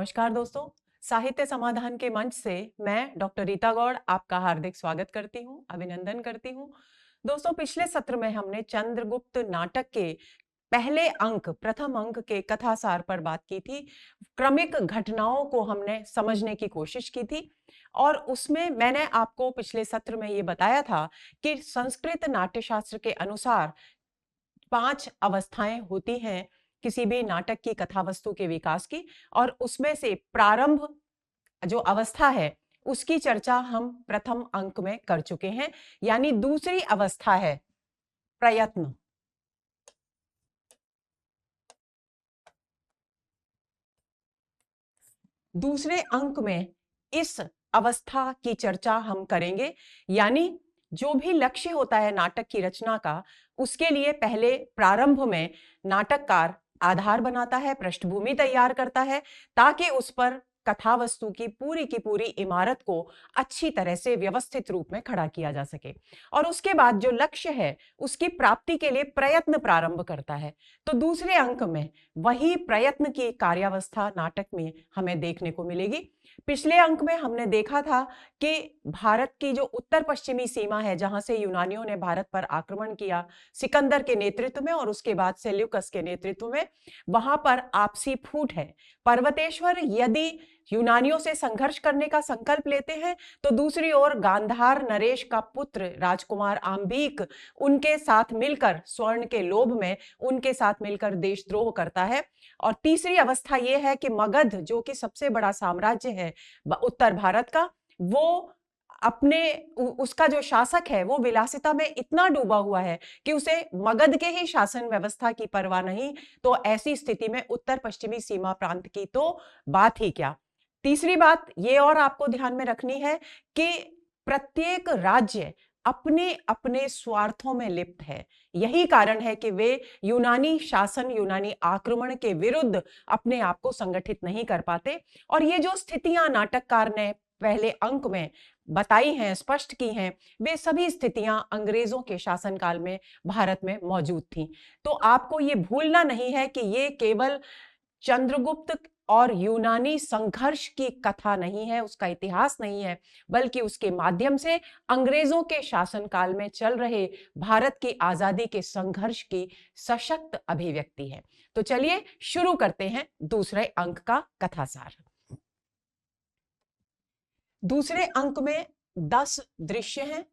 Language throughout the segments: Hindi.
नमस्कार दोस्तों, साहित्य समाधान के मंच से मैं डॉक्टर रीता गौड़ आपका हार्दिक स्वागत करती हूँ, अभिनंदन करती हूँ। दोस्तों, पिछले सत्र में हमने चंद्रगुप्त नाटक के पहले अंक, प्रथम अंक के कथासार पर बात की थी। क्रमिक घटनाओं को हमने समझने की कोशिश की थी और उसमें मैंने आपको पिछले सत्र में ये बताया था कि संस्कृत नाट्यशास्त्र के अनुसार 5 अवस्थाएं होती हैं किसी भी नाटक की कथा वस्तु के विकास की, और उसमें से प्रारंभ जो अवस्था है उसकी चर्चा हम प्रथम अंक में कर चुके हैं। यानी दूसरी अवस्था है प्रयत्न। दूसरे अंक में इस अवस्था की चर्चा हम करेंगे। यानी जो भी लक्ष्य होता है नाटक की रचना का, उसके लिए पहले प्रारंभ में नाटककार आधार बनाता है, पृष्ठभूमि तैयार करता है, ताकि उस पर कथा वस्तु की पूरी इमारत को अच्छी तरह से व्यवस्थित रूप में खड़ा किया जा सके। और उसके बाद जो लक्ष्य है उसकी प्राप्ति के लिए प्रयत्न प्रारंभ करता है। तो दूसरे अंक में वही प्रयत्न की कार्यावस्था नाटक में हमें देखने को मिलेगी। पिछले अंक में हमने देखा था कि भारत की जो उत्तर पश्चिमी सीमा है, जहां से यूनानियों ने भारत पर आक्रमण किया सिकंदर के नेतृत्व में और उसके बाद सेल्यूकस के नेतृत्व में, वहां पर आपसी फूट है। पर्वतेश्वर यदि यूनानियों से संघर्ष करने का संकल्प लेते हैं, तो दूसरी ओर गांधार नरेश का पुत्र राजकुमार आम्बीक उनके साथ मिलकर स्वर्ण के लोभ में उनके साथ मिलकर देशद्रोह करता है। और तीसरी अवस्था यह है कि मगध, जो कि सबसे बड़ा साम्राज्य है उत्तर भारत का, वो उसका जो शासक है वो विलासिता में इतना डूबा हुआ है कि उसे मगध के ही शासन व्यवस्था की परवाह नहीं। तो ऐसी स्थिति में उत्तर पश्चिमी सीमा प्रांत की तो बात ही क्या। तीसरी बात ये और आपको ध्यान में रखनी है कि प्रत्येक राज्य अपने अपने स्वार्थों में लिप्त है। यही कारण है कि वे यूनानी शासन, यूनानी आक्रमण के विरुद्ध अपने आप को संगठित नहीं कर पाते। और ये जो स्थितियां नाटककार ने पहले अंक में बताई हैं, स्पष्ट की हैं, वे सभी स्थितियां अंग्रेजों के शासनकाल में भारत में मौजूद थीं। तो आपको ये भूलना नहीं है कि ये केवल चंद्रगुप्त और यूनानी संघर्ष की कथा नहीं है, उसका इतिहास नहीं है, बल्कि उसके माध्यम से अंग्रेजों के शासनकाल में चल रहे भारत की आजादी के संघर्ष की सशक्त अभिव्यक्ति है। तो चलिए शुरू करते हैं दूसरे अंक का कथासार। दूसरे अंक में 10 दृश्य हैं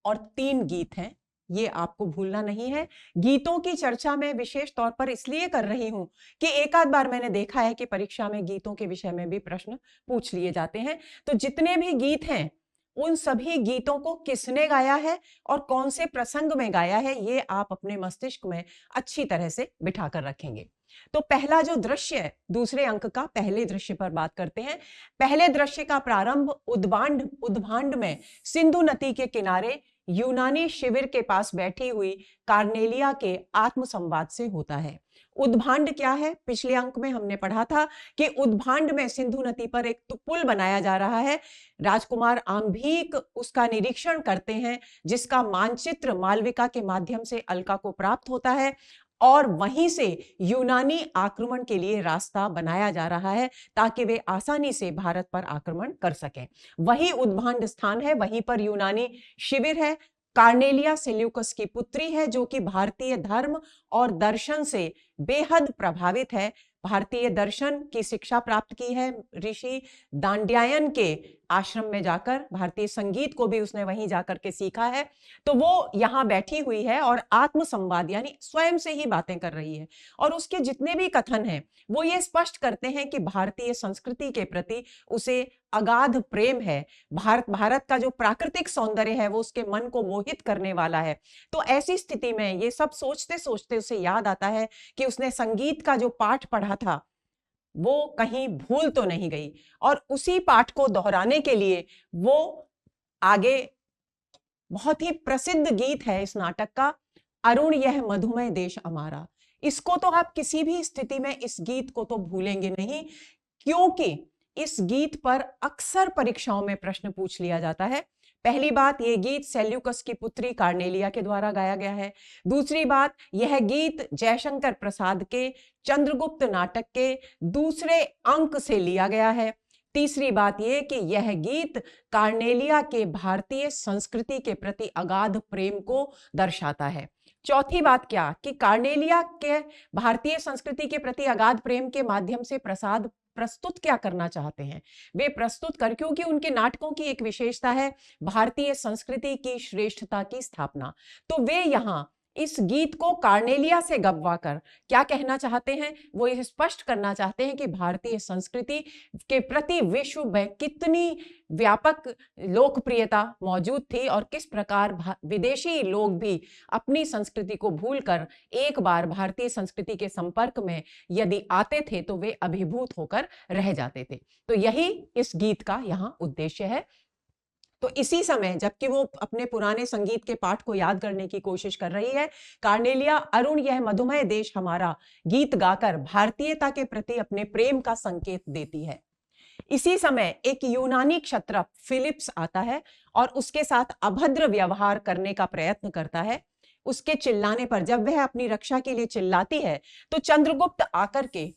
और 3 गीत हैं, ये आपको भूलना नहीं है। गीतों की चर्चा मैं विशेष तौर पर इसलिए कर रही हूं कि एक आध बार मैंने देखा है कि परीक्षा में गीतों के विषय में भी प्रश्न पूछ लिए जाते हैं। तो जितने भी गीत हैं उन सभी गीतों को किसने गाया है और कौन से प्रसंग में गाया है, ये आप अपने मस्तिष्क में अच्छी तरह से बिठाकर रखेंगे। तो पहला जो दृश्य है, दूसरे अंक का पहले दृश्य पर बात करते हैं। पहले दृश्य का प्रारंभ उद्भांड में सिंधु नदी के किनारे यूनानी शिविर के पास बैठी हुई कार्नेलिया के आत्मसंवाद से होता है। उद्भांड क्या है? पिछले अंक में हमने पढ़ा था कि उद्भांड में सिंधु नदी पर एक पुल बनाया जा रहा है। राजकुमार आम्भीक उसका निरीक्षण करते हैं, जिसका मानचित्र मालविका के माध्यम से अलका को प्राप्त होता है और वहीं से यूनानी आक्रमण के लिए रास्ता बनाया जा रहा है ताकि वे आसानी से भारत पर आक्रमण कर सकें। वही उद्भांड स्थान है, वहीं पर यूनानी शिविर है। कार्नेलिया सेल्यूकस की पुत्री है, जो कि भारतीय धर्म और दर्शन से बेहद प्रभावित है। भारतीय दर्शन की शिक्षा प्राप्त की है ऋषि दांड्यायन के आश्रम में जाकर, भारतीय संगीत को भी उसने वहीं जाकर के सीखा है। तो वो यहाँ बैठी हुई है और आत्मसंवाद यानी स्वयं से ही बातें कर रही है। और उसके जितने भी कथन हैं वो ये स्पष्ट करते हैं कि भारतीय संस्कृति के प्रति उसे अगाध प्रेम है। भारत का जो प्राकृतिक सौंदर्य है वो उसके मन को मोहित करने वाला है। तो ऐसी स्थिति में ये सब सोचते सोचते उसे याद आता है कि उसने संगीत का जो पाठ पढ़ा था वो कहीं भूल तो नहीं गई, और उसी पाठ को दोहराने के लिए वो आगे बहुत ही प्रसिद्ध गीत है इस नाटक का, अरुण यह मधुमय देश हमारा। इसको तो आप किसी भी स्थिति में इस गीत को तो भूलेंगे नहीं, क्योंकि इस गीत पर अक्सर परीक्षाओं में प्रश्न पूछ लिया जाता है। पहली बात, ये गीत सेल्यूकस की पुत्री कार्नेलिया के द्वारा गाया गया है। दूसरी बात, यह गीत जयशंकर प्रसाद के चंद्रगुप्त नाटक के दूसरे अंक से लिया गया है। तीसरी बात यह कि यह गीत कार्नेलिया के भारतीय संस्कृति के प्रति अगाध प्रेम को दर्शाता है। चौथी बात क्या कि कार्नेलिया के भारतीय संस्कृति के प्रति अगाध प्रेम के माध्यम से प्रस्तुत क्या करना चाहते हैं, वे प्रस्तुत कर, क्योंकि उनके नाटकों की एक विशेषता है भारतीय संस्कृति की श्रेष्ठता की स्थापना। तो वे यहाँ इस गीत को कार्नेलिया से गबवा कर क्या कहना चाहते हैं, वो ये स्पष्ट करना चाहते हैं कि भारतीय संस्कृति के प्रति विश्व में कितनी व्यापक लोकप्रियता मौजूद थी और किस प्रकार विदेशी लोग भी अपनी संस्कृति को भूलकर एक बार भारतीय संस्कृति के संपर्क में यदि आते थे तो वे अभिभूत होकर रह जाते थे। तो यही इस गीत का यहाँ उद्देश्य है। तो इसी समय जबकि वो अपने पुराने संगीत के पाठ को याद करने की कोशिश कर रही है, कार्नेलिया अरुण यह मधुमय देश हमारा गीत गाकर भारतीयता के प्रति अपने प्रेम का संकेत देती है। इसी समय एक यूनानी क्षत्रप फिलिप्स आता है और उसके साथ अभद्र व्यवहार करने का प्रयत्न करता है। उसके चिल्लाने पर जब वह अपनी रक्षा के लिए चिल्लाती है तो चंद्रगुप्त आकर के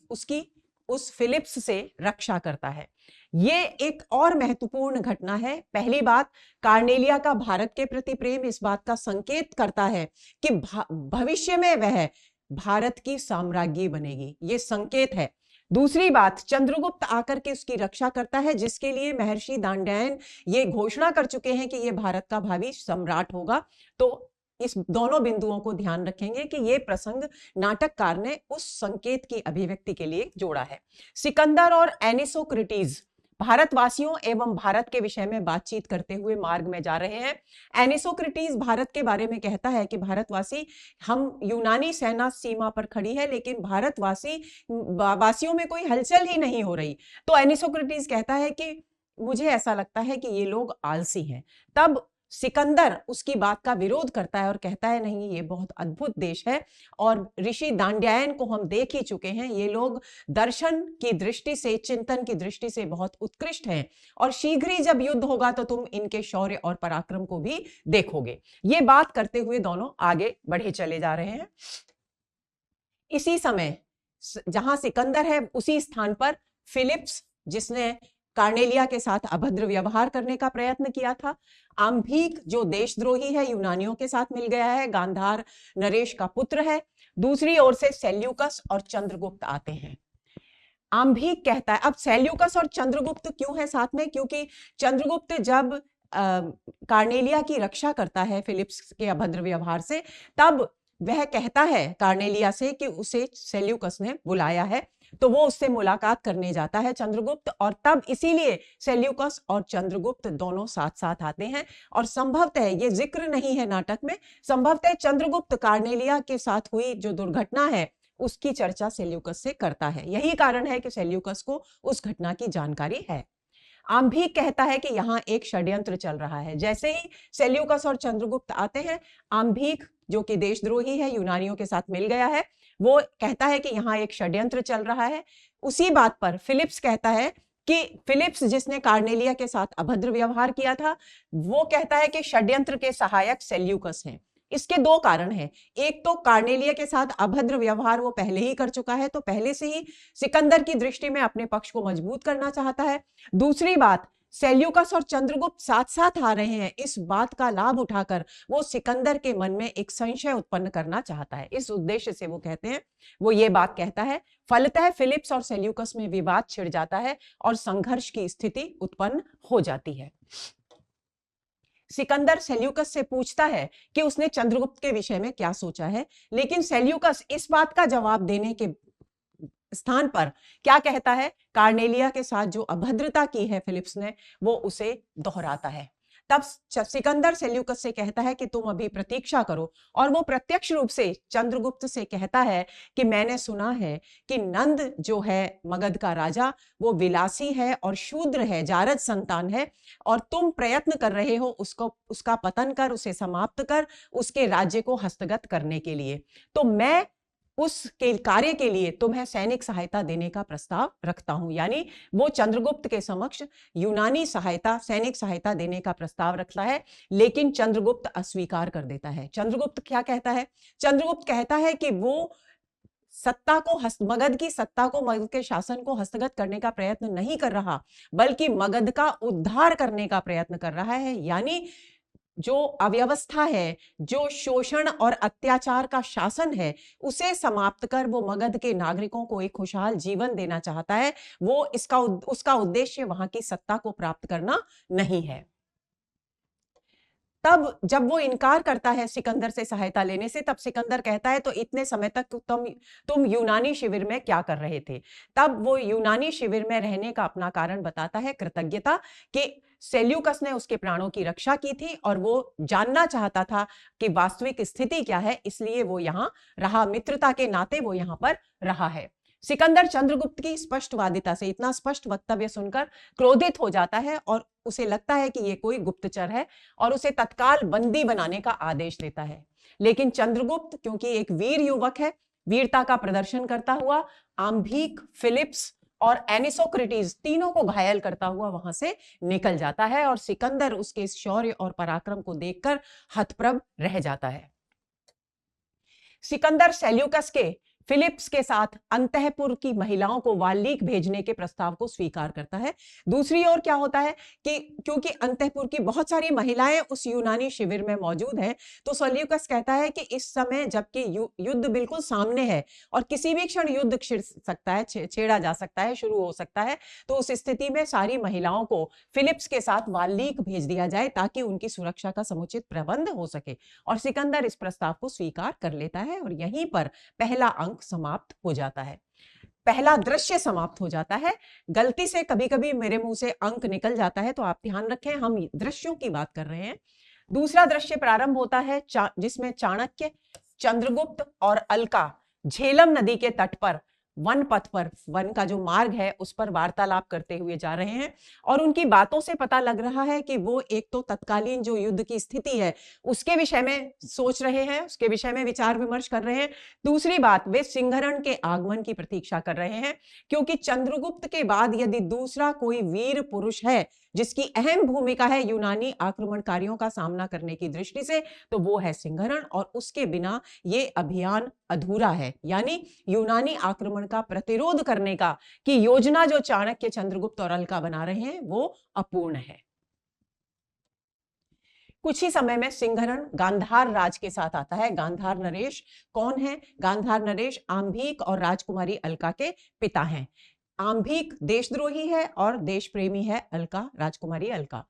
उस फिलिप्स से रक्षा करता है। ये एक और महत्वपूर्ण घटना है। पहली बात, कार्नेलिया का भारत के प्रति प्रेम इस बात का संकेत करता है कि भविष्य में वह भारत की साम्राज्ञी बनेगी, ये संकेत है। दूसरी बात, चंद्रगुप्त आकर के उसकी रक्षा करता है, जिसके लिए महर्षि दांड्यायन ये घोषणा कर चुके हैं कि ये भारत का भावी सम्राट होगा। तो इस दोनों बिंदुओं को ध्यान रखेंगे कि ये प्रसंग नाटककार ने उस संकेत की अभिव्यक्ति के लिए जोड़ा है। सिकंदर और एनिसोक्रेटीज भारतवासियों एवं भारत के विषय में बातचीत करते हुए मार्ग में जा रहे हैं। एनिसोक्रेटीज भारत के बारे में कहता है कि भारतवासी, हम यूनानी सेना सीमा पर खड़ी है लेकिन वासियों में कोई हलचल ही नहीं हो रही। तो एनिसोक्रेटीज कहता है कि मुझे ऐसा लगता है कि ये लोग आलसी हैं। तब सिकंदर उसकी बात का विरोध करता है और कहता है नहीं, ये बहुत अद्भुत देश है और ऋषि दांड्यायन को हम देख ही चुके हैं, ये लोग दर्शन की दृष्टि से, चिंतन की दृष्टि से बहुत उत्कृष्ट हैं और शीघ्र ही जब युद्ध होगा तो तुम इनके शौर्य और पराक्रम को भी देखोगे। ये बात करते हुए दोनों आगे बढ़े चले जा रहे हैं। इसी समय जहां सिकंदर है उसी स्थान पर फिलिप्स, जिसने कार्नेलिया के साथ अभद्र व्यवहार करने का प्रयत्न किया था, आम्भीक जो देशद्रोही है, यूनानियों के साथ मिल गया है, गांधार नरेश का पुत्र है। दूसरी ओर से सेल्यूकस और चंद्रगुप्त आते हैं। आम्भीक कहता है, अब सेल्यूकस और चंद्रगुप्त क्यों है साथ में, क्योंकि चंद्रगुप्त जब कार्नेलिया की रक्षा करता है फिलिप्स के अभद्र व्यवहार से, तब वह कहता है कार्नेलिया से कि उसे सेल्यूकस ने बुलाया है, तो वो उससे मुलाकात करने जाता है चंद्रगुप्त, और तब इसीलिए सेल्यूकस और चंद्रगुप्त दोनों साथ साथ आते हैं। और संभवतः ये जिक्र नहीं है नाटक में, संभवतः चंद्रगुप्त कार्नेलिया के साथ हुई जो दुर्घटना है उसकी चर्चा सेल्यूकस से करता है। यही कारण है कि सेल्यूकस को उस घटना की जानकारी है। आम्भीक कहता है कि यहाँ एक षड्यंत्र चल रहा है। जैसे ही सेल्यूकस और चंद्रगुप्त आते हैं, आम्भीक जो कि देशद्रोही है, यूनानियों के साथ मिल गया है, वो कहता है कि यहाँ एक षड्यंत्र चल रहा है। उसी बात पर फिलिप्स कहता है कि फिलिप्स, जिसने कार्नेलिया के साथ अभद्र व्यवहार किया था, वो कहता है कि षड्यंत्र के सहायक सेल्यूकस हैं। इसके दो कारण हैं। एक तो कार्नेलिया के साथ अभद्र व्यवहार वो पहले ही कर चुका है, तो पहले से ही सिकंदर की दृष्टि में अपने पक्ष को मजबूत करना चाहता है। दूसरी बात, सेल्यूकस और चंद्रगुप्त साथ साथ आ रहे हैं, इस बात का लाभ उठाकर वो सिकंदर के मन में एक संशय उत्पन्न करना चाहता है। इस उद्देश्य से वो कहते हैं, वो ये बात कहता है। फलतः फिलिप्स और सेल्यूकस में विवाद छिड़ जाता है और संघर्ष की स्थिति उत्पन्न हो जाती है। सिकंदर सेल्यूकस से पूछता है कि उसने चंद्रगुप्त के विषय में क्या सोचा है, लेकिन सेल्यूकस इस बात का जवाब देने के स्थान पर क्या कहता है, कार्नेलिया के साथ जो अभद्रता की है फिलिप्स ने, वो उसे दोहराता है। तब सिकंदर सेल्यूकस से कहता है कि तुम अभी प्रतीक्षा करो, और वो प्रत्यक्ष रूप से चंद्रगुप्त से कहता है कि मैंने सुना है कि नंद जो है मगध का राजा, वो विलासी है और शूद्र है, जारज संतान है, और तुम प्रयत्न कर रहे हो उसका पतन कर, उसे समाप्त कर, उसके राज्य को हस्तगत करने के लिए। तो मैं उसके कार्य के लिए तुम्हें सैनिक सहायता देने का प्रस्ताव रखता हूं। यानी वो चंद्रगुप्त के समक्ष यूनानी सहायता, सैनिक सहायता देने का प्रस्ताव रखता है, लेकिन चंद्रगुप्त अस्वीकार कर देता है। चंद्रगुप्त क्या कहता है? चंद्रगुप्त कहता है कि वो सत्ता को मगध की सत्ता को, मगध के शासन को हस्तगत करने का प्रयत्न नहीं कर रहा, बल्कि मगध का उद्धार करने का प्रयत्न कर रहा है। यानी जो अव्यवस्था है, जो शोषण और अत्याचार का शासन है, उसे समाप्त कर वो मगध के नागरिकों को एक खुशहाल जीवन देना चाहता है। वो उसका उद्देश्य वहां की सत्ता को प्राप्त करना नहीं है। तब जब वो इनकार करता है सिकंदर से सहायता लेने से, तब सिकंदर कहता है तो इतने समय तक तुम यूनानी शिविर में क्या कर रहे थे? तब वो यूनानी शिविर में रहने का अपना कारण बताता है, कृतज्ञता, कि सेल्यूकस ने उसके प्राणों की रक्षा की थी और वो जानना चाहता था कि वास्तविक स्थिति क्या है, इसलिए वो यहां रहा, मित्रता के नाते वो यहां पर रहा है। सिकंदर चंद्रगुप्त की स्पष्टवादिता से, इतना स्पष्ट वक्तव्य सुनकर क्रोधित हो जाता है और उसे लगता है कि ये कोई गुप्तचर है और उसे तत्काल बंदी बनाने का आदेश देता है। लेकिन चंद्रगुप्त क्योंकि एक वीर युवक है, वीरता का प्रदर्शन करता हुआ आम्भीक, फिलिप्स और एनिसोक्रेटिस तीनों को घायल करता हुआ वहां से निकल जाता है और सिकंदर उसके इस शौर्य और पराक्रम को देखकर हतप्रभ रह जाता है। सिकंदर सेल्यूकस के फिलिप्स के साथ अंतःपुर की महिलाओं को वाल्मीक भेजने के प्रस्ताव को स्वीकार करता है। दूसरी ओर क्या होता है कि क्योंकि अंतःपुर की बहुत सारी महिलाएं उस यूनानी शिविर में मौजूद हैं, तो सेल्यूकस कहता है कि इस समय जबकि युद्ध बिल्कुल सामने है और किसी भी क्षण युद्ध छिड़ सकता है, छेड़ा जा सकता है, शुरू हो सकता है, तो उस स्थिति में सारी महिलाओं को फिलिप्स के साथ वाल्मीक भेज दिया जाए ताकि उनकी सुरक्षा का समुचित प्रबंध हो सके। और सिकंदर इस प्रस्ताव को स्वीकार कर लेता है और यहीं पर पहला अंक समाप्त हो जाता है, पहला दृश्य समाप्त हो जाता है। गलती से कभी कभी मेरे मुंह से अंक निकल जाता है, तो आप ध्यान रखें, हम दृश्यों की बात कर रहे हैं। दूसरा दृश्य प्रारंभ होता है जिसमें चाणक्य, चंद्रगुप्त और अलका झेलम नदी के तट पर वन पथ पर, वन का जो मार्ग है उस पर वार्तालाप करते हुए जा रहे हैं और उनकी बातों से पता लग रहा है कि वो एक तो तत्कालीन जो युद्ध की स्थिति है उसके विषय में सोच रहे हैं, उसके विषय में विचार विमर्श कर रहे हैं। दूसरी बात, वे सिंहरण के आगमन की प्रतीक्षा कर रहे हैं, क्योंकि चंद्रगुप्त के बाद यदि दूसरा कोई वीर पुरुष है जिसकी अहम भूमिका है यूनानी आक्रमणकारियों का सामना करने की दृष्टि से, तो वो है सिंहरण, और उसके बिना ये अभियान अधूरा है। यानी यूनानी आक्रमण का प्रतिरोध करने का की योजना जो चाणक्य, चंद्रगुप्त और अलका बना रहे हैं वो अपूर्ण है। कुछ ही समय में सिंहरण गांधार राज के साथ आता है। गांधार नरेश कौन है? गांधार नरेश आम्भीक और राजकुमारी अलका के पिता हैं। आम्भीक देशद्रोही है और देश प्रेमी है अलका, राजकुमारी अलका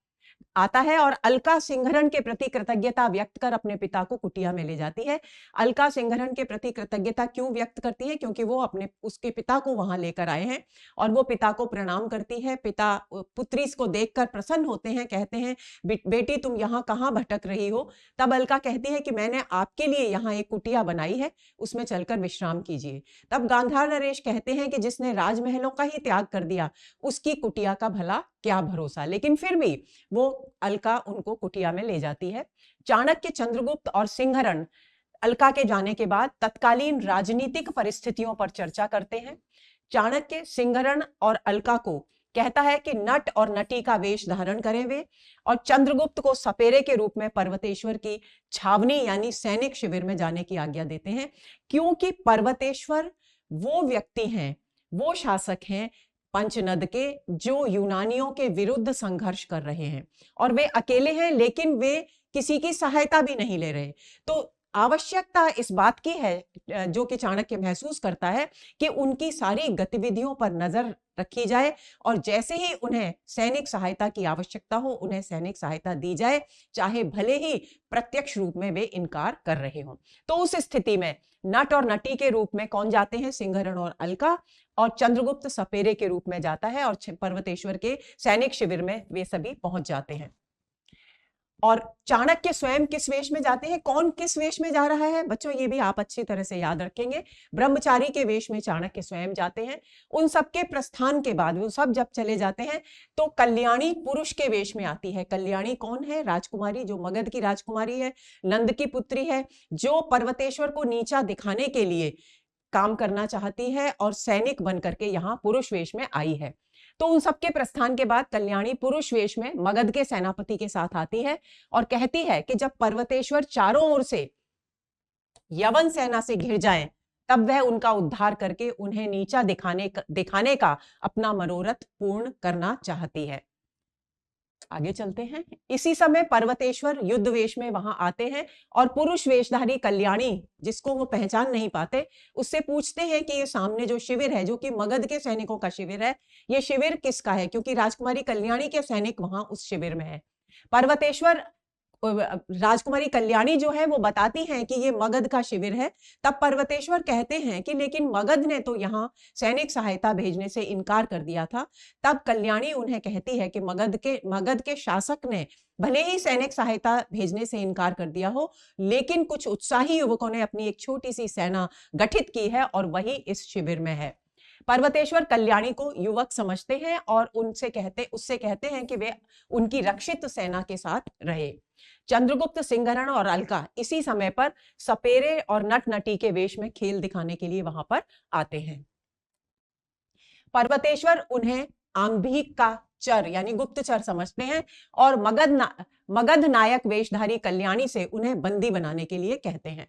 आता है, और अलका सिंहरण के प्रति कृतज्ञता व्यक्त कर अपने पिता को कुटिया में ले जाती है। अलका सिंहरण के प्रति कृतज्ञता क्यों व्यक्त करती है? क्योंकि वो उसके पिता को वहां लेकर आए हैं और वो पिता को प्रणाम करती है। पिता पुत्री को देखकर प्रसन्न होते हैं, कहते हैं बेटी तुम यहाँ कहाँ भटक रही हो? तब अलका कहती है कि मैंने आपके लिए यहाँ एक कुटिया बनाई है, उसमें चलकर विश्राम कीजिए। तब गांधार नरेश कहते हैं कि जिसने राजमहलों का ही त्याग कर दिया उसकी कुटिया का भला क्या भरोसा, लेकिन फिर भी वो अलका उनको कुटिया में ले जाती है। चाणक्य, चंद्रगुप्त और सिंहरण अलका के जाने के बाद तत्कालीन राजनीतिक परिस्थितियों पर चर्चा करते हैं। चाणक्य सिंहरण और अलका को कहता है कि नट और नटी का वेश धारण करें वे, और चंद्रगुप्त को सपेरे के रूप में पर्वतेश्वर की छावनी यानी सैनिक शिविर में जाने की आज्ञा देते हैं, क्योंकि पर्वतेश्वर वो व्यक्ति हैं, वो शासक हैं पंचनद के, जो यूनानियों के विरुद्ध संघर्ष कर रहे हैं, और वे अकेले हैं, लेकिन वे किसी की सहायता भी नहीं ले रहे। तो आवश्यकता इस बात की है, जो कि चाणक्य महसूस करता है, कि उनकी सारी गतिविधियों पर नजर रखी जाए और जैसे ही उन्हें सैनिक सहायता की आवश्यकता हो उन्हें सैनिक सहायता दी जाए, चाहे भले ही प्रत्यक्ष रूप में वे इनकार कर रहे हों। तो उस स्थिति में नट और नटी के रूप में कौन जाते हैं? सिंहरण और अलका, और चंद्रगुप्त सपेरे के रूप में जाता है और पर्वतेश्वर के सैनिक शिविर में वे सभी पहुंच जाते हैं। और चाणक्य स्वयं किस वेश में जाते हैं? कौन किस वेश में जा रहा है बच्चों, ये भी आप अच्छी तरह से याद रखेंगे। ब्रह्मचारी के वेश में चाणक्य स्वयं जाते हैं। उन सबके प्रस्थान के बाद वो सब जब चले जाते हैं तो कल्याणी पुरुष के वेश में आती है। कल्याणी कौन है? राजकुमारी, जो मगध की राजकुमारी है, नंद की पुत्री है, जो पर्वतेश्वर को नीचा दिखाने के लिए काम करना चाहती है और सैनिक बन करके यहाँ पुरुष वेश में आई है। तो उन सबके प्रस्थान के बाद कल्याणी पुरुष वेश में मगध के सेनापति के साथ आती है और कहती है कि जब पर्वतेश्वर चारों ओर से यवन सेना से घिर जाएं, तब वह उनका उद्धार करके उन्हें नीचा दिखाने का अपना मनोरथ पूर्ण करना चाहती है। आगे चलते हैं। इसी समय पर्वतेश्वर युद्ध वेश में वहां आते हैं और पुरुष वेशधारी कल्याणी, जिसको वो पहचान नहीं पाते, उससे पूछते हैं कि ये सामने जो शिविर है, जो कि मगध के सैनिकों का शिविर है, ये शिविर किसका है, क्योंकि राजकुमारी कल्याणी के सैनिक वहां उस शिविर में है। पर्वतेश्वर राजकुमारी कल्याणी जो है वो बताती हैं कि ये मगध का शिविर है। तब पर्वतेश्वर कहते हैं कि लेकिन मगध ने तो यहाँ सैनिक सहायता भेजने से इनकार कर दिया था। तब कल्याणी उन्हें कहती है कि मगध के शासक ने भले ही सैनिक सहायता भेजने से इनकार कर दिया हो, लेकिन कुछ उत्साही युवकों ने अपनी एक छोटी सी सेना गठित की है और वही इस शिविर में है। पर्वतेश्वर कल्याणी को युवक समझते हैं और उससे कहते हैं कि वे उनकी रक्षित सेना के साथ रहे। चंद्रगुप्त, सिंहरण और अलका इसी समय पर सपेरे और नट नटी के वेश में खेल दिखाने के लिए वहां पर आते हैं। पर्वतेश्वर उन्हें आंभिक का चर यानी गुप्तचर समझते हैं और मगध नायक वेशधारी कल्याणी से उन्हें बंदी बनाने के लिए कहते हैं।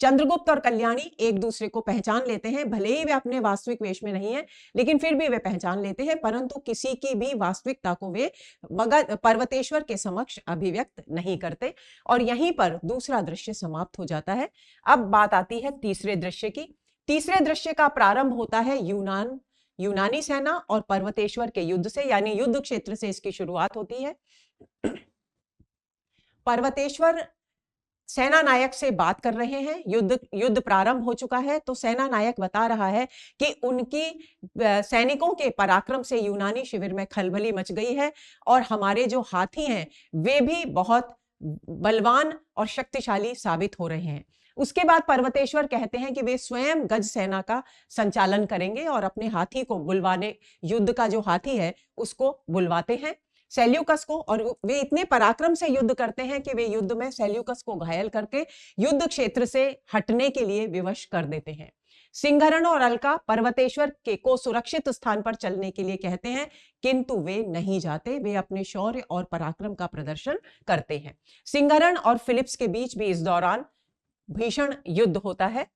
चंद्रगुप्त और कल्याणी एक दूसरे को पहचान लेते हैं, भले ही वे अपने वास्तविक वेश में नहीं है, लेकिन फिर भी वे पहचान लेते हैं, परंतु किसी की भी वास्तविकता को वे पर्वतेश्वर के समक्ष अभिव्यक्त नहीं करते। और यहीं पर दूसरा दृश्य समाप्त हो जाता है। अब बात आती है तीसरे दृश्य की। तीसरे दृश्य का प्रारंभ होता है यूनानी सेना और पर्वतेश्वर के युद्ध से, यानी युद्ध क्षेत्र से इसकी शुरुआत होती है। पर्वतेश्वर सेना नायक से बात कर रहे हैं, युद्ध प्रारंभ हो चुका है। तो सेना नायक बता रहा है कि उनकी सैनिकों के पराक्रम से यूनानी शिविर में खलबली मच गई है और हमारे जो हाथी हैं वे भी बहुत बलवान और शक्तिशाली साबित हो रहे हैं। उसके बाद पर्वतेश्वर कहते हैं कि वे स्वयं गज सेना का संचालन करेंगे और अपने हाथी को बुलवाने, युद्ध का जो हाथी है उसको बुलवाते हैं सेल्यूकस को, और वे इतने पराक्रम से युद्ध करते हैं कि वे युद्ध में सेल्यूकस को घायल करके युद्ध क्षेत्र से हटने के लिए विवश कर देते हैं। सिंहरण और अलका पर्वतेश्वर को सुरक्षित स्थान पर चलने के लिए कहते हैं, किंतु वे नहीं जाते, वे अपने शौर्य और पराक्रम का प्रदर्शन करते हैं। सिंहरण और फिलिप्स के बीच भी इस दौरान भीषण युद्ध होता है।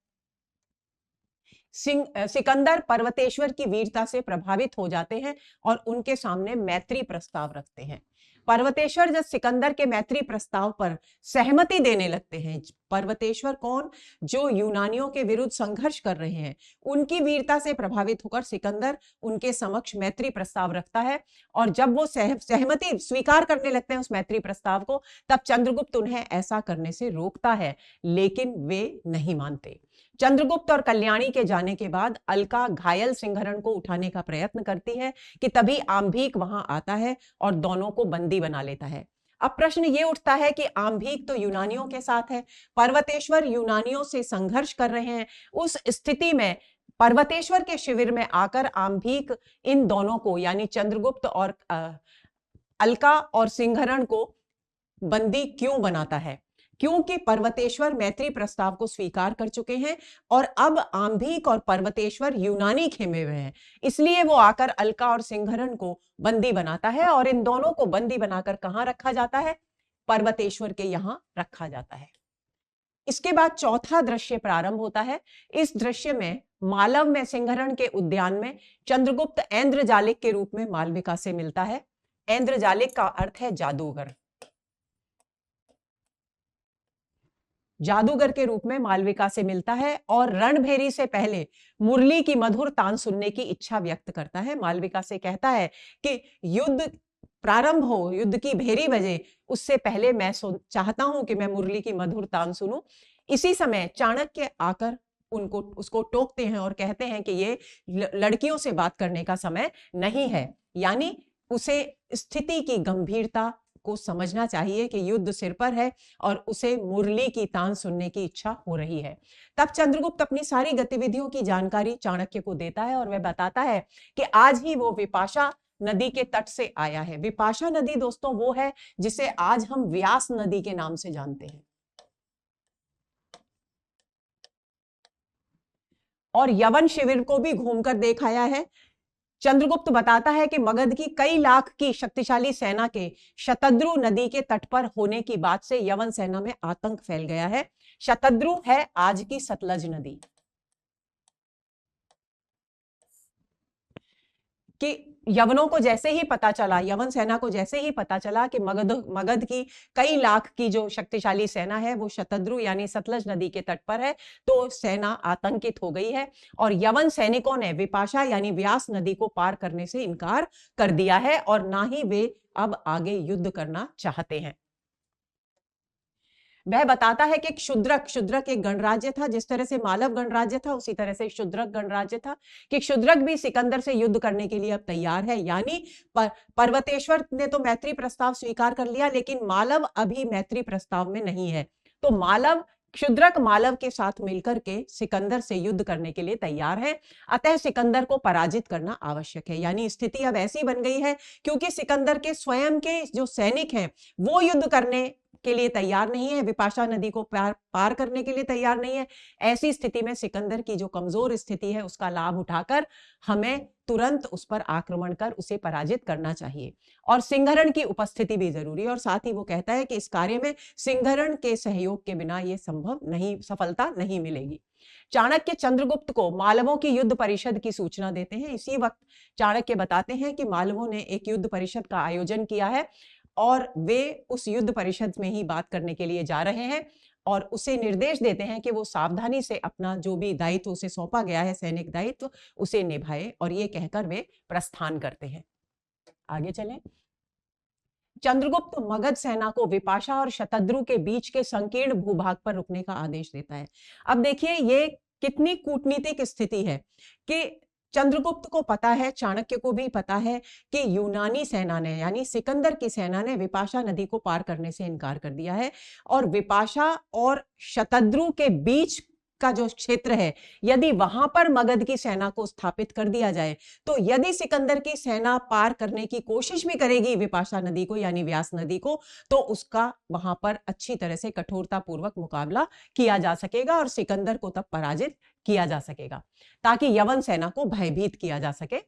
सिकंदर पर्वतेश्वर की वीरता से प्रभावित हो जाते हैं और उनके सामने मैत्री प्रस्ताव रखते हैं। पर्वतेश्वर जब सिकंदर के मैत्री प्रस्ताव पर सहमति देने लगते हैं, पर्वतेश्वर कौन, जो यूनानियों के विरुद्ध संघर्ष कर रहे हैं, उनकी वीरता से प्रभावित होकर सिकंदर उनके समक्ष मैत्री प्रस्ताव रखता है। और जब वो सहमति स्वीकार करने लगते हैं उस मैत्री प्रस्ताव को, तब चंद्रगुप्त उन्हें ऐसा करने से रोकता है, लेकिन वे नहीं मानते। चंद्रगुप्त और कल्याणी के जाने के बाद अलका घायल सिंहरण को उठाने का प्रयत्न करती है कि तभी आंभिक वहां आता है और दोनों को बंदी बना लेता है। अब प्रश्न ये उठता है कि आंभिक तो यूनानियों के साथ है, पर्वतेश्वर यूनानियों से संघर्ष कर रहे हैं, उस स्थिति में पर्वतेश्वर के शिविर में आकर आंभिक इन दोनों को यानी चंद्रगुप्त और अलका और सिंहरण को बंदी क्यों बनाता है? क्योंकि पर्वतेश्वर मैत्री प्रस्ताव को स्वीकार कर चुके हैं और अब आंभिक और पर्वतेश्वर यूनानी खेमे हुए हैं, इसलिए वो आकर अलका और सिंहरण को बंदी बनाता है और इन दोनों को बंदी बनाकर कहां रखा जाता है? पर्वतेश्वर के यहां रखा जाता है। इसके बाद चौथा दृश्य प्रारंभ होता है। इस दृश्य में मालव में सिंहरण के उद्यान में चंद्रगुप्त ऐन्द्रजालिक के रूप में मालविका से मिलता है। ऐन्द्रजालिक का अर्थ है जादूगर। जादूगर के रूप में मालविका से मिलता है और रणभेरी से पहले मुरली की मधुर तान सुनने की इच्छा व्यक्त करता है। मालविका से कहता है कि युद्ध प्रारंभ हो, युद्ध की भेरी बजे, उससे पहले मैं चाहता हूं कि मैं मुरली की मधुर तान सुनूं। इसी समय चाणक्य आकर उसको टोकते हैं और कहते हैं कि ये लड़कियों से बात करने का समय नहीं है, यानी उसे स्थिति की गंभीरता को समझना चाहिए कि युद्ध सिर पर है और उसे मुरली की तान सुनने की इच्छा हो रही है। तब चंद्रगुप्त अपनी सारी गतिविधियों की जानकारी चाणक्य को देता है और वह बताता है कि आज ही वो विपाशा नदी के तट से आया है। विपाशा नदी दोस्तों वो है जिसे आज हम व्यास नदी के नाम से जानते हैं। और यवन शिविर को भी घूमकर देख आया है। चंद्रगुप्त बताता है कि मगध की कई लाख की शक्तिशाली सेना के शतद्रु नदी के तट पर होने की बात से यवन सेना में आतंक फैल गया है। शतद्रु है आज की सतलज नदी। कि यवनों को जैसे ही पता चला, यवन सेना को जैसे ही पता चला कि मगध की कई लाख की जो शक्तिशाली सेना है वो शतद्रु यानी सतलज नदी के तट पर है, तो सेना आतंकित हो गई है और यवन सैनिकों ने विपाशा यानी व्यास नदी को पार करने से इनकार कर दिया है और ना ही वे अब आगे युद्ध करना चाहते हैं। वह बताता है कि क्षुद्रक एक गणराज्य था। जिस तरह से मालव गणराज्य था उसी तरह से क्षुद्रक गणराज्य था कि क्षुद्रक भी सिकंदर से युद्ध करने के लिए अब तैयार है। यानी पर्वतेश्वर ने तो मैत्री प्रस्ताव स्वीकार कर लिया, लेकिन मालव अभी मैत्री प्रस्ताव में नहीं है। तो क्षुद्रक मालव के साथ मिलकर के सिकंदर से युद्ध करने के लिए तैयार है। अतः सिकंदर को पराजित करना आवश्यक है। यानी स्थिति अब ऐसी बन गई है क्योंकि सिकंदर के स्वयं के जो सैनिक हैं वो युद्ध करने के लिए तैयार नहीं है, विपाशा नदी को पार करने के लिए तैयार नहीं है। ऐसी स्थिति में सिकंदर की जो कमजोर स्थिति है उसका लाभ उठाकर हमें तुरंत उस पर आक्रमण कर उसे पराजित करना चाहिए और सिंहरण की उपस्थिति भी जरूरी है। और साथ ही वो कहता है कि इस कार्य में सिंहरण के सहयोग के बिना ये सफलता नहीं मिलेगी। चाणक्य चंद्रगुप्त को मालवों की युद्ध परिषद की सूचना देते हैं। इसी वक्त चाणक्य बताते हैं कि मालवों ने एक युद्ध परिषद का आयोजन किया है और वे उस युद्ध परिषद में ही बात करने के लिए जा रहे हैं और उसे निर्देश देते हैं कि वो सावधानी से अपना जो भी दायित्व उसे सौंपा गया है, सैनिक दायित्व, उसे निभाए और ये कहकर वे प्रस्थान करते हैं। आगे चलें। चंद्रगुप्त मगध सेना को विपाशा और शतद्रु के बीच के संकीर्ण भूभाग पर रुकने का आदेश देता है। अब देखिए ये कितनी कूटनीतिक स्थिति है कि चंद्रगुप्त को पता है, चाणक्य को भी पता है कि यूनानी सेना ने यानी सिकंदर की सेना ने विपाशा नदी को पार करने से इनकार कर दिया है और विपाशा और शतद्रु के बीच का जो क्षेत्र है यदि वहां पर मगध की सेना को स्थापित कर दिया जाए तो यदि सिकंदर की सेना पार करने की कोशिश भी करेगी विपाशा नदी को यानी व्यास नदी को, तो उसका वहां पर अच्छी तरह से कठोरता पूर्वक मुकाबला किया जा सकेगा और सिकंदर को तब पराजित किया जा सकेगा ताकि यवन सेना को भयभीत किया जा सके।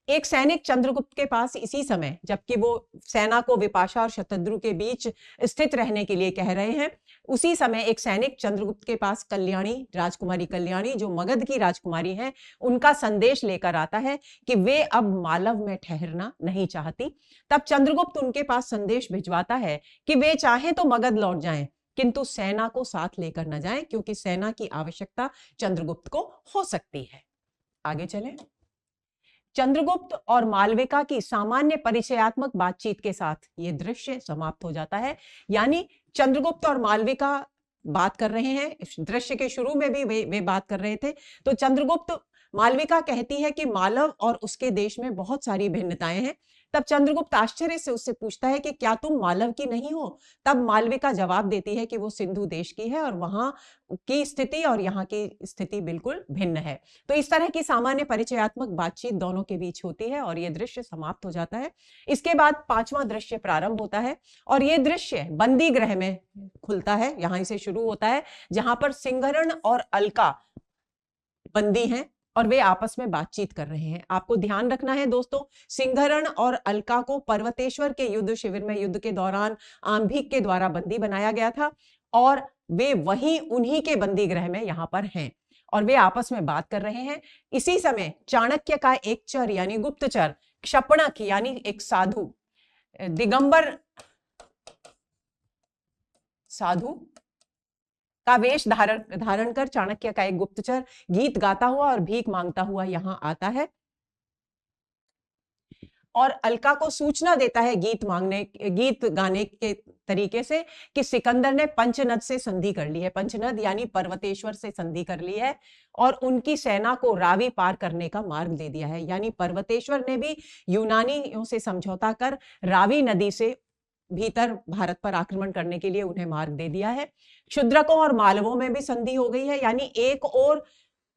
एक सैनिक चंद्रगुप्त के पास इसी समय, जबकि वो सेना को विपाशा और शतद्रु के बीच स्थित रहने के लिए कह रहे हैं, उसी समय एक सैनिक चंद्रगुप्त के पास कल्याणी, राजकुमारी कल्याणी जो मगध की राजकुमारी हैं, उनका संदेश लेकर आता है कि वे अब मालव में ठहरना नहीं चाहती। तब चंद्रगुप्त उनके पास संदेश भिजवाता है कि वे चाहें तो मगध लौट जाएं, किंतु सेना को साथ लेकर न जाएं क्योंकि सेना की आवश्यकता चंद्रगुप्त को हो सकती है। आगे चलें। चंद्रगुप्त और मालविका की सामान्य परिचयात्मक बातचीत के साथ यह दृश्य समाप्त हो जाता है। यानी चंद्रगुप्त और मालविका बात कर रहे हैं, इस दृश्य के शुरू में भी वे बात कर रहे थे। तो चंद्रगुप्त, मालविका कहती है कि मालव और उसके देश में बहुत सारी भिन्नताएं हैं। तब चंद्रगुप्त आश्चर्य से उससे पूछता है कि क्या तुम मालव की नहीं हो? तब मालविका जवाब देती है कि वो सिंधु देश की है और वहां की स्थिति और यहाँ की स्थिति बिल्कुल भिन्न है। तो इस तरह की सामान्य परिचयात्मक बातचीत दोनों के बीच होती है और यह दृश्य समाप्त हो जाता है। इसके बाद पांचवा दृश्य प्रारंभ होता है और यह दृश्य बंदी गृह में खुलता है। यहां से शुरू होता है जहां पर सिंहरण और अलका बंदी हैं और वे आपस में बातचीत कर रहे हैं। आपको ध्यान रखना है दोस्तों, सिंहरण और अलका को पर्वतेश्वर के युद्ध शिविर में युद्ध के दौरान आंभिक के द्वारा बंदी बनाया गया था और वे वहीं उन्हीं के बंदी गृह में यहां पर हैं और वे आपस में बात कर रहे हैं। इसी समय चाणक्य का एक चर यानी गुप्तचर, क्षपणक यानी एक साधु, दिगंबर साधु का वेश धारण कर चाणक्य का एक गुप्तचर गीत गाता हुआ और भीख मांगता हुआ यहां आता है और अलका को सूचना देता है गीत गाने के तरीके से कि सिकंदर ने पंचनद से संधि कर ली है। पंचनद यानी पर्वतेश्वर से संधि कर ली है और उनकी सेना को रावी पार करने का मार्ग दे दिया है। यानी पर्वतेश्वर ने भी यूनानियों से समझौता कर रावी नदी से भीतर भारत पर आक्रमण करने के लिए उन्हें मार्ग दे दिया है। क्षुद्रकों और मालवों में भी संधि हो गई है। यानी एक और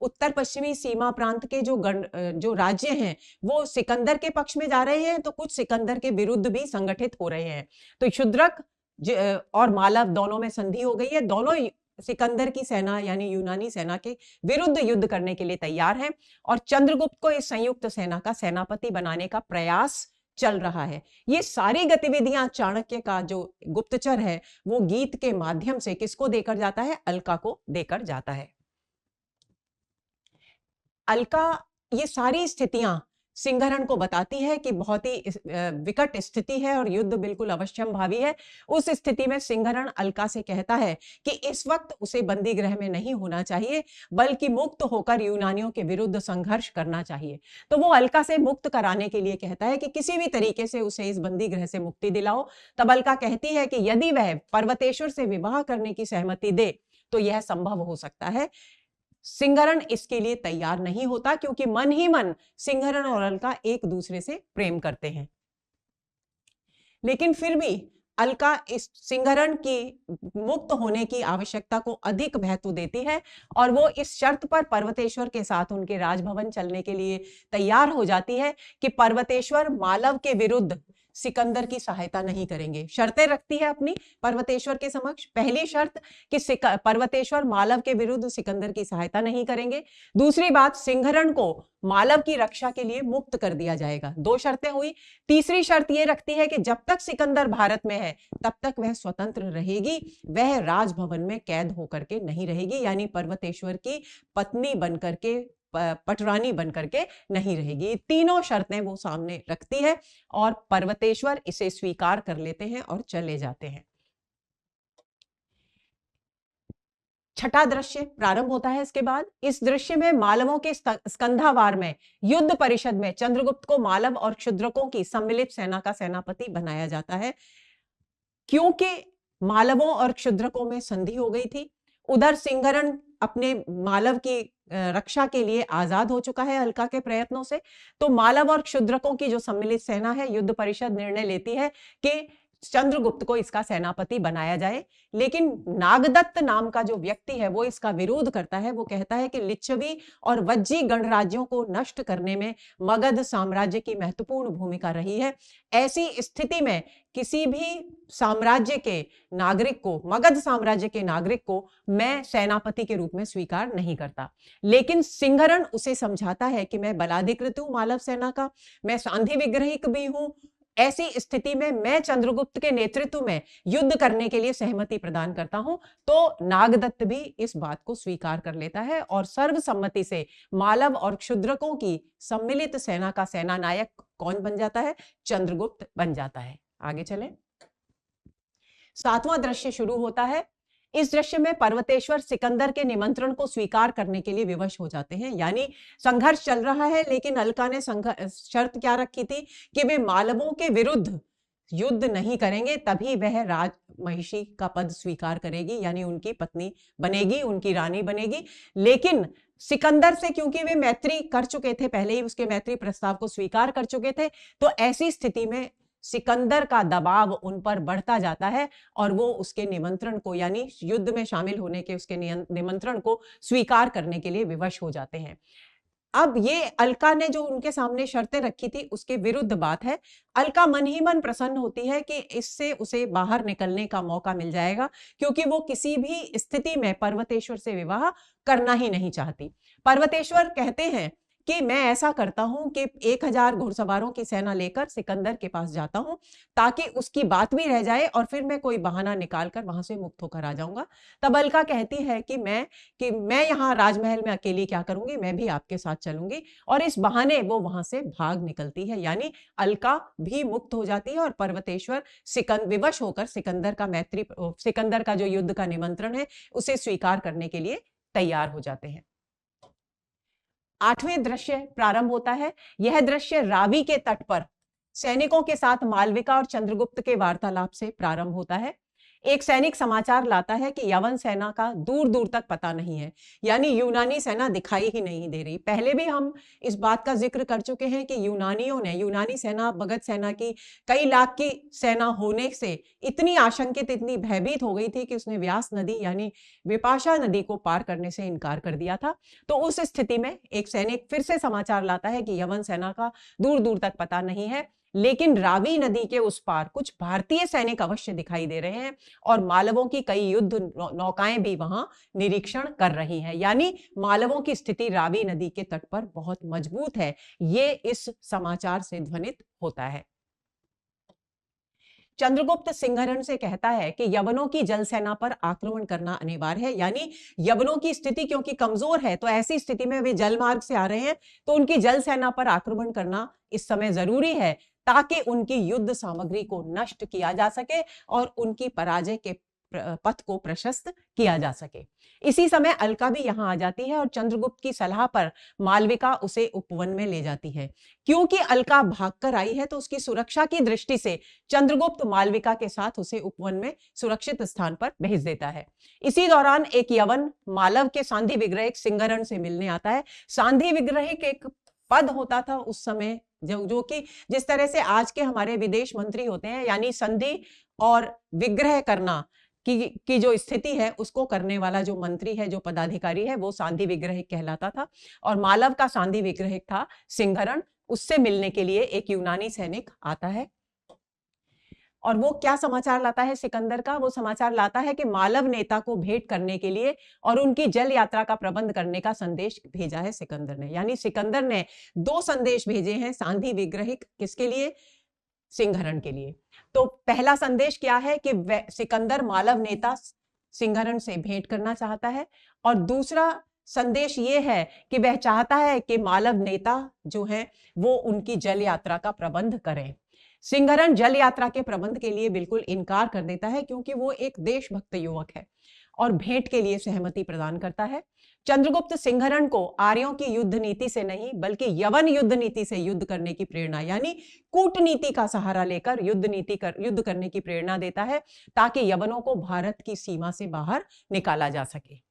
उत्तर पश्चिमी सीमा प्रांत के जो राज्य हैं वो सिकंदर के पक्ष में जा रहे हैं तो कुछ सिकंदर के विरुद्ध भी संगठित हो रहे हैं। तो क्षुद्रक और मालव दोनों में संधि हो गई है। दोनों सिकंदर की सेना यानी यूनानी सेना के विरुद्ध युद्ध करने के लिए तैयार है और चंद्रगुप्त को इस संयुक्त सेना का सेनापति बनाने का प्रयास चल रहा है। ये सारी गतिविधियां चाणक्य का जो गुप्तचर है वो गीत के माध्यम से किसको देकर जाता है? अलका को देकर जाता है। अलका ये सारी स्थितियां सिंहरण को बताती है कि बहुत ही विकट स्थिति है और युद्ध बिल्कुल अवश्यम भावी है। उस स्थिति में सिंहरण अलका से कहता है कि इस वक्त उसे बंदी गृह में नहीं होना चाहिए बल्कि मुक्त होकर यूनानियों के विरुद्ध संघर्ष करना चाहिए। तो वो अलका से मुक्त कराने के लिए कहता है कि किसी भी तरीके से उसे इस बंदी गृह से मुक्ति दिलाओ। तब अलका कहती है कि यदि वह पर्वतेश्वर से विवाह करने की सहमति दे तो यह संभव हो सकता है। सिंहरण इसके लिए तैयार नहीं होता क्योंकि मन ही मन सिंहरण और अलका एक दूसरे से प्रेम करते हैं। लेकिन फिर भी अलका इस सिंहरण की मुक्त होने की आवश्यकता को अधिक महत्व देती है और वो इस शर्त पर पर्वतेश्वर के साथ उनके राजभवन चलने के लिए तैयार हो जाती है कि पर्वतेश्वर मालव के विरुद्ध सिकंदर की सहायता नहीं करेंगे। शर्तें रखती है अपनी पर्वतेश्वर के समक्ष। पहली शर्त कि पर्वतेश्वर मालव के विरुद्ध सिकंदर की सहायता नहीं करेंगे। दूसरी बात, सिंहरण को मालव की रक्षा के लिए मुक्त कर दिया जाएगा। दो शर्तें हुई। तीसरी शर्त यह रखती है कि जब तक सिकंदर भारत में है तब तक वह स्वतंत्र रहेगी, वह राजभवन में कैद होकर के नहीं रहेगी, यानी पर्वतेश्वर की पत्नी बनकर के, पटरानी बनकर के नहीं रहेगी। तीनों शर्तें वो सामने रखती है और पर्वतेश्वर इसे स्वीकार कर लेते हैं और चले जाते हैं। छठा दृश्य प्रारंभ होता है इसके बाद। इस दृश्य में मालवों के स्कंधावार में युद्ध परिषद में चंद्रगुप्त को मालव और क्षुद्रकों की सम्मिलित सेना का सेनापति बनाया जाता है। क्योंकि मालवों और क्षुद्रकों में संधि हो गई थी, उधर सिंहरण अपने मालव की रक्षा के लिए आजाद हो चुका है अलका के प्रयत्नों से, तो मालव और क्षुद्रकों की जो सम्मिलित सेना है, युद्ध परिषद निर्णय लेती है कि चंद्रगुप्त को इसका सेनापति बनाया जाए। लेकिन नागदत्त नाम का जो व्यक्ति है वो इसका विरोध करता है। वो कहता है कि लिच्छवी और वज्जी गणराज्यों को नष्ट करने में मगध साम्राज्य की महत्वपूर्ण भूमिका रही है। ऐसी स्थिति में किसी भी साम्राज्य के नागरिक को, मगध साम्राज्य के नागरिक को मैं सेनापति के रूप में स्वीकार नहीं करता। लेकिन सिंहरण उसे समझाता है कि मैं बलाधिकृत हूं मालव सेना का, मैं सांधि विग्रहिक भी हूं। ऐसी स्थिति में मैं चंद्रगुप्त के नेतृत्व में युद्ध करने के लिए सहमति प्रदान करता हूं। तो नागदत्त भी इस बात को स्वीकार कर लेता है और सर्वसम्मति से मालव और क्षुद्रकों की सम्मिलित सेना का सेनानायक कौन बन जाता है? चंद्रगुप्त बन जाता है। आगे चलें। सातवां दृश्य शुरू होता है। इस दृश्य में पर्वतेश्वर सिकंदर के निमंत्रण को स्वीकार करने के लिए विवश हो जाते हैं। यानी संघर्ष चल रहा है, लेकिन अलका ने शर्त क्या रखी थी कि वे मालवों के विरुद्ध युद्ध नहीं करेंगे, तभी वह राजमहिषी का पद स्वीकार करेगी, यानी उनकी पत्नी बनेगी, उनकी रानी बनेगी। लेकिन सिकंदर से क्योंकि वे मैत्री कर चुके थे, पहले ही उसके मैत्री प्रस्ताव को स्वीकार कर चुके थे, तो ऐसी स्थिति में सिकंदर का दबाव उन पर बढ़ता जाता है और वो उसके निमंत्रण को, यानी युद्ध में शामिल होने के उसके निमंत्रण को स्वीकार करने के लिए विवश हो जाते हैं। अब ये अलका ने जो उनके सामने शर्तें रखी थी उसके विरुद्ध बात है। अलका मन ही मन प्रसन्न होती है कि इससे उसे बाहर निकलने का मौका मिल जाएगा, क्योंकि वो किसी भी स्थिति में पर्वतेश्वर से विवाह करना ही नहीं चाहती। पर्वतेश्वर कहते हैं कि मैं ऐसा करता हूं कि 1000 घुड़सवारों की सेना लेकर सिकंदर के पास जाता हूं, ताकि उसकी बात भी रह जाए और फिर मैं कोई बहाना निकालकर वहां से मुक्त होकर आ जाऊंगा। तब अलका कहती है कि मैं यहाँ राजमहल में अकेली क्या करूंगी, मैं भी आपके साथ चलूंगी। और इस बहाने वो वहां से भाग निकलती है, यानी अलका भी मुक्त हो जाती है और पर्वतेश्वर विवश होकर सिकंदर का जो युद्ध का निमंत्रण है उसे स्वीकार करने के लिए तैयार हो जाते हैं। आठवें दृश्य प्रारंभ होता है। यह दृश्य रावी के तट पर सैनिकों के साथ मालविका और चंद्रगुप्त के वार्तालाप से प्रारंभ होता है। एक सैनिक समाचार लाता है कि यवन सेना का दूर दूर तक पता नहीं है, यानी यूनानी सेना दिखाई ही नहीं दे रही। पहले भी हम इस बात का जिक्र कर चुके हैं कि यूनानी सेना मगध सेना की कई लाख की सेना होने से इतनी आशंकित, इतनी भयभीत हो गई थी कि उसने व्यास नदी यानी विपाशा नदी को पार करने से इनकार कर दिया था। तो उस स्थिति में एक सैनिक फिर से समाचार लाता है कि यवन सेना का दूर दूर तक पता नहीं है। लेकिन रावी नदी के उस पार कुछ भारतीय सैनिक अवश्य दिखाई दे रहे हैं और मालवों की कई युद्ध नौकाएं भी वहां निरीक्षण कर रही हैं। यानी मालवों की स्थिति रावी नदी के तट पर बहुत मजबूत है, ये इस समाचार से ध्वनित होता है। चंद्रगुप्त सिंहरण से कहता है कि यवनों की जल सेना पर आक्रमण करना अनिवार्य है। यानी यवनों की स्थिति क्योंकि कमजोर है, तो ऐसी स्थिति में वे जल मार्ग से आ रहे हैं, तो उनकी जल सेना पर आक्रमण करना इस समय जरूरी है, ताकि उनकी युद्ध सामग्री को नष्ट किया जा सके और उनकी पराजय के पथ को प्रशस्त किया जा सके। इसी समय अलका भी यहां आ जाती है और चंद्रगुप्त की सलाह पर मालविका उसे उपवन में ले जाती है। क्योंकि अलका भागकर आई है, तो उसकी सुरक्षा की दृष्टि से चंद्रगुप्त मालविका के साथ उसे उपवन में सुरक्षित स्थान पर भेज देता है। इसी दौरान एक यवन मालव के सांधि विग्रहिक सिंहरण से मिलने आता है। सांधि विग्रहिक एक पद होता था उस समय, जो कि जिस तरह से आज के हमारे विदेश मंत्री होते हैं, यानी संधि और विग्रह करना की जो स्थिति है उसको करने वाला जो मंत्री है, जो पदाधिकारी है, वो सांधि विग्रहिक कहलाता था। और मालव का सांधि विग्रहिक था सिंहरण। उससे मिलने के लिए एक यूनानी सैनिक आता है और वो क्या समाचार लाता है सिकंदर का? वो समाचार लाता है कि मालव नेता को भेंट करने के लिए और उनकी जल यात्रा का प्रबंध करने का संदेश भेजा है सिकंदर ने। यानी सिकंदर ने 2 संदेश भेजे हैं सांधि विग्रहिक, किसके लिए? सिंहरण के लिए। तो पहला संदेश क्या है कि सिकंदर मालव नेता सिंहरण से भेंट करना चाहता है, और दूसरा संदेश ये है कि वह चाहता है कि मालव नेता जो है वो उनकी जल यात्रा का प्रबंध करें। सिंहरण जल यात्रा के प्रबंध के लिए बिल्कुल इनकार कर देता है, क्योंकि वो एक देशभक्त युवक है और भेंट के लिए सहमति प्रदान करता है। चंद्रगुप्त सिंहरण को आर्यों की युद्ध नीति से नहीं, बल्कि यवन युद्ध नीति से युद्ध करने की प्रेरणा, यानी कूटनीति का सहारा लेकर युद्ध करने की प्रेरणा देता है, ताकि यवनों को भारत की सीमा से बाहर निकाला जा सके।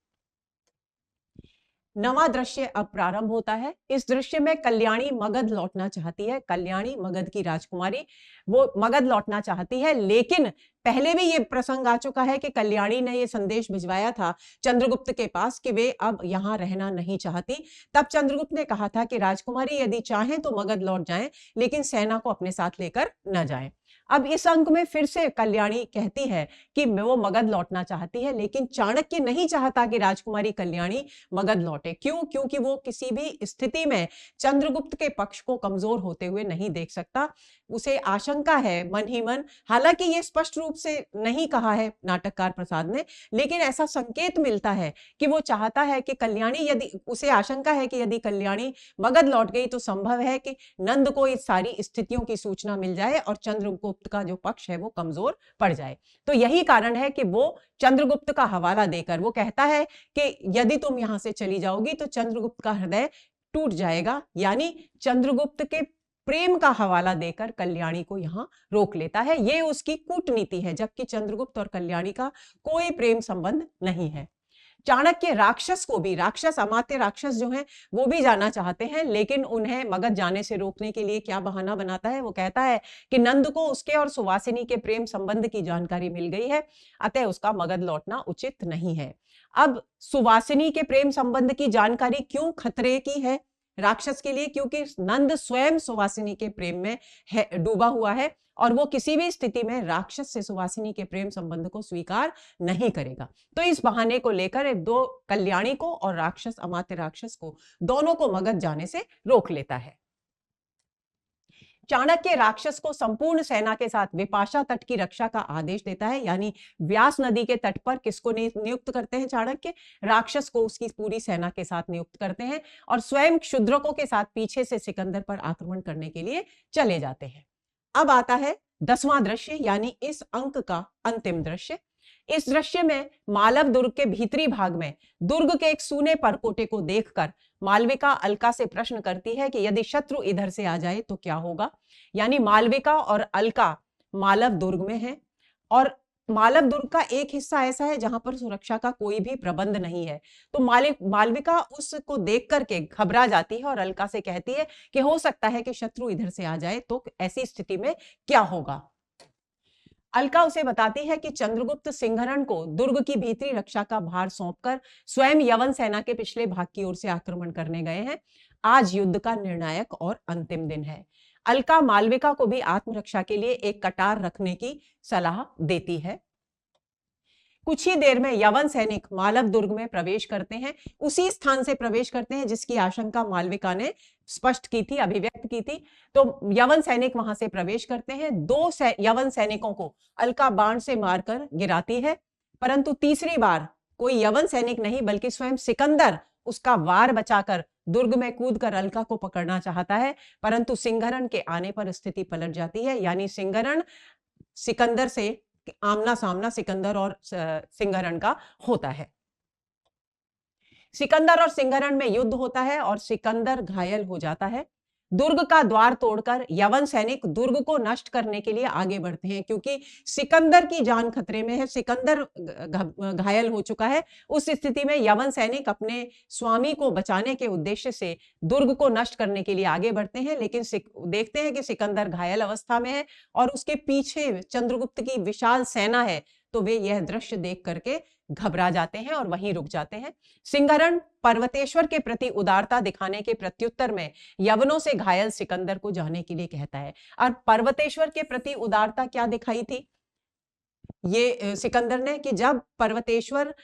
नवा दृश्य अब प्रारंभ होता है। इस दृश्य में कल्याणी मगध लौटना चाहती है। कल्याणी मगध की राजकुमारी, वो मगध लौटना चाहती है, लेकिन पहले भी ये प्रसंग आ चुका है कि कल्याणी ने ये संदेश भिजवाया था चंद्रगुप्त के पास कि वे अब यहां रहना नहीं चाहती। तब चंद्रगुप्त ने कहा था कि राजकुमारी यदि चाहें तो मगध लौट जाएं, लेकिन सेना को अपने साथ लेकर न जाएं। अब इस अंक में फिर से कल्याणी कहती है कि वो मगध लौटना चाहती है, लेकिन चाणक्य नहीं चाहता कि राजकुमारी कल्याणी मगध लौटे। क्यों? क्योंकि वो किसी भी स्थिति में चंद्रगुप्त के पक्ष को कमजोर होते हुए नहीं देख सकता। उसे आशंका है मन ही मन, हालांकि ये स्पष्ट रूप से नहीं कहा है नाटककार प्रसाद ने, लेकिन ऐसा संकेत मिलता है कि वो चाहता है कि कल्याणी, यदि उसे आशंका है कि यदि कल्याणी मगध लौट गई तो संभव है कि नंद को इस सारी स्थितियों की सूचना मिल जाए और चंद्रगुप्त का जो पक्ष है वो कमजोर पड़ जाए। तो यही कारण है कि वो चंद्रगुप्त का हवाला देकर वो कहता है कि यदि तुम यहां से चली जाओगी तो चंद्रगुप्त का हृदय टूट जाएगा। यानी चंद्रगुप्त के प्रेम का हवाला देकर कल्याणी को यहां रोक लेता है। ये उसकी कूटनीति है, जबकि चंद्रगुप्त और कल्याणी का कोई प्रेम संबंध नहीं है। चाणक्य राक्षस को भी, राक्षस अमात्य राक्षस जो हैं वो भी जाना चाहते हैं, लेकिन उन्हें मगध जाने से रोकने के लिए क्या बहाना बनाता है? वो कहता है कि नंद को उसके और सुवासिनी के प्रेम संबंध की जानकारी मिल गई है, अतः उसका मगध लौटना उचित नहीं है। अब सुवासिनी के प्रेम संबंध की जानकारी क्यों खतरे की है राक्षस के लिए? क्योंकि नंद स्वयं सुवासिनी के प्रेम में डूबा हुआ है और वो किसी भी स्थिति में राक्षस से सुवासिनी के प्रेम संबंध को स्वीकार नहीं करेगा। तो इस बहाने को लेकर दो कल्याणी को और राक्षस अमात्य राक्षस को, दोनों को मगध जाने से रोक लेता है। चाणक्य राक्षस को संपूर्ण सेना के साथ विपाशा तट की रक्षा का आदेश देता है। यानी व्यास नदी के तट पर किसको नियुक्त करते हैं चाणक्य? राक्षस को उसकी पूरी सेना के साथ नियुक्त करते हैं और स्वयं क्षुद्रकों के साथ पीछे से सिकंदर पर आक्रमण करने के लिए चले जाते हैं। अब आता है 10वां दृश्य, यानी इस अंक का अंतिम दृश्य। इस दृश्य में मालव दुर्ग के भीतरी भाग में दुर्ग के एक सूने परकोटे को देखकर मालविका अलका से प्रश्न करती है कि यदि शत्रु इधर से आ जाए तो क्या होगा। यानी मालविका और अलका मालव दुर्ग में हैं और मालव दुर्ग का एक हिस्सा ऐसा है जहां पर सुरक्षा का कोई भी प्रबंध नहीं है। तो मालविका उसको देख करके घबरा जाती है और अलका से कहती है कि हो सकता है कि शत्रु इधर से आ जाए, तो ऐसी स्थिति में क्या होगा। अलका उसे बताती है कि चंद्रगुप्त सिंहरण को दुर्ग की भीतरी रक्षा का भार सौंपकर स्वयं यवन सेना के पिछले भाग की ओर से आक्रमण करने गए हैं। आज युद्ध का निर्णायक और अंतिम दिन है। अलका मालविका को भी आत्मरक्षा के लिए एक कटार रखने की सलाह देती है। कुछ ही देर में यवन सैनिक मालव दुर्ग में प्रवेश करते हैं, उसी स्थान से प्रवेश करते हैं जिसकी आशंका मालविका ने स्पष्ट की थी, अभिव्यक्त की थी। तो यवन सैनिक वहां से प्रवेश करते हैं। दो यवन सैनिकों को अलका बाण से मारकर गिराती है, परंतु तीसरी बार कोई यवन सैनिक नहीं बल्कि स्वयं सिकंदर उसका वार बचाकर दुर्ग में कूदकर अलका को पकड़ना चाहता है, परंतु सिंहरण के आने पर स्थिति पलट जाती है। यानी सिंहरण सिकंदर से आमना सामना सिकंदर और सिंहरण का होता है। सिकंदर और सिंहरण में युद्ध होता है और सिकंदर घायल हो जाता है। दुर्ग का द्वार तोड़कर यवन सैनिक दुर्ग को नष्ट करने के लिए आगे बढ़ते हैं, क्योंकि सिकंदर की जान खतरे में है, सिकंदर घायल हो चुका है। उस स्थिति में यवन सैनिक अपने स्वामी को बचाने के उद्देश्य से दुर्ग को नष्ट करने के लिए आगे बढ़ते हैं, लेकिन देखते हैं कि सिकंदर घायल अवस्था में है और उसके पीछे चंद्रगुप्त की विशाल सेना है। तो वे यह दृश्य देख करके घबरा जाते हैं और वहीं रुक जाते हैं। सिंहरण पर्वतेश्वर के प्रति उदारता दिखाने के प्रत्युत्तर में यवनों से घायल सिकंदर को जाने के लिए कहता है। और पर्वतेश्वर के प्रति उदारता क्या दिखाई थी ये सिकंदर ने, कि जब पर्वतेश्वर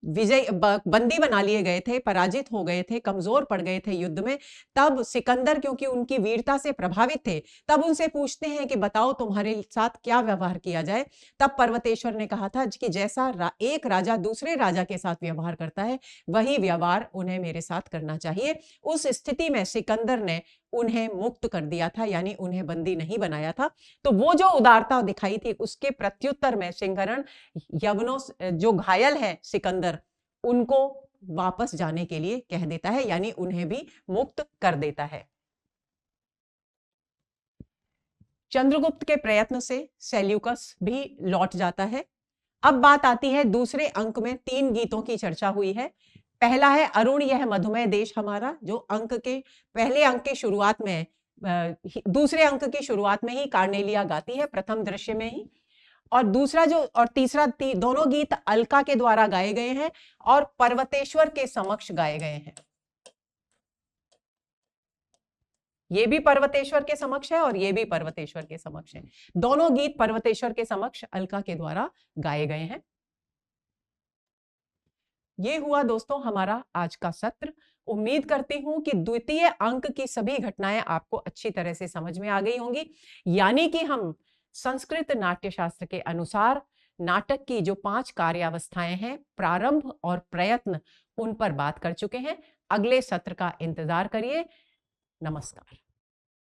बंदी बना लिए गए थे, पराजित हो गए थे, कमजोर पड़ गए थे युद्ध में, तब सिकंदर क्योंकि उनकी वीरता से प्रभावित थे, तब उनसे पूछते हैं कि बताओ तुम्हारे साथ क्या व्यवहार किया जाए। तब पर्वतेश्वर ने कहा था कि जैसा एक राजा दूसरे राजा के साथ व्यवहार करता है वही व्यवहार उन्हें मेरे साथ करना चाहिए। उस स्थिति में सिकंदर ने उन्हें मुक्त कर दिया था, यानी उन्हें बंदी नहीं बनाया था। तो वो जो उदारता दिखाई थी उसके प्रत्युत्तर में सिंहरण यवनों जो घायल है सिकंदर उनको वापस जाने के लिए कह देता है, यानी उन्हें भी मुक्त कर देता है। चंद्रगुप्त के प्रयत्न से सेल्यूकस भी लौट जाता है। अब बात आती है दूसरे अंक में 3 गीतों की चर्चा हुई है। पहला है अरुण यह मधुमेह देश हमारा, जो अंक के पहले अंक के शुरुआत में दूसरे अंक की शुरुआत में ही कार्नेलिया गाती है, प्रथम दृश्य में ही। और दूसरा जो और तीसरा दोनों गीत अलका के द्वारा गाए गए हैं और पर्वतेश्वर के समक्ष गाए गए हैं। ये भी पर्वतेश्वर के समक्ष है और ये भी पर्वतेश्वर के समक्ष है। दोनों गीत पर्वतेश्वर के समक्ष अलका के द्वारा गाए गए हैं। ये हुआ दोस्तों हमारा आज का सत्र। उम्मीद करती हूं कि द्वितीय अंक की सभी घटनाएं आपको अच्छी तरह से समझ में आ गई होंगी। यानी कि हम संस्कृत नाट्यशास्त्र के अनुसार नाटक की जो 5 कार्यावस्थाएं हैं, प्रारंभ और प्रयत्न, उन पर बात कर चुके हैं। अगले सत्र का इंतजार करिए। नमस्कार।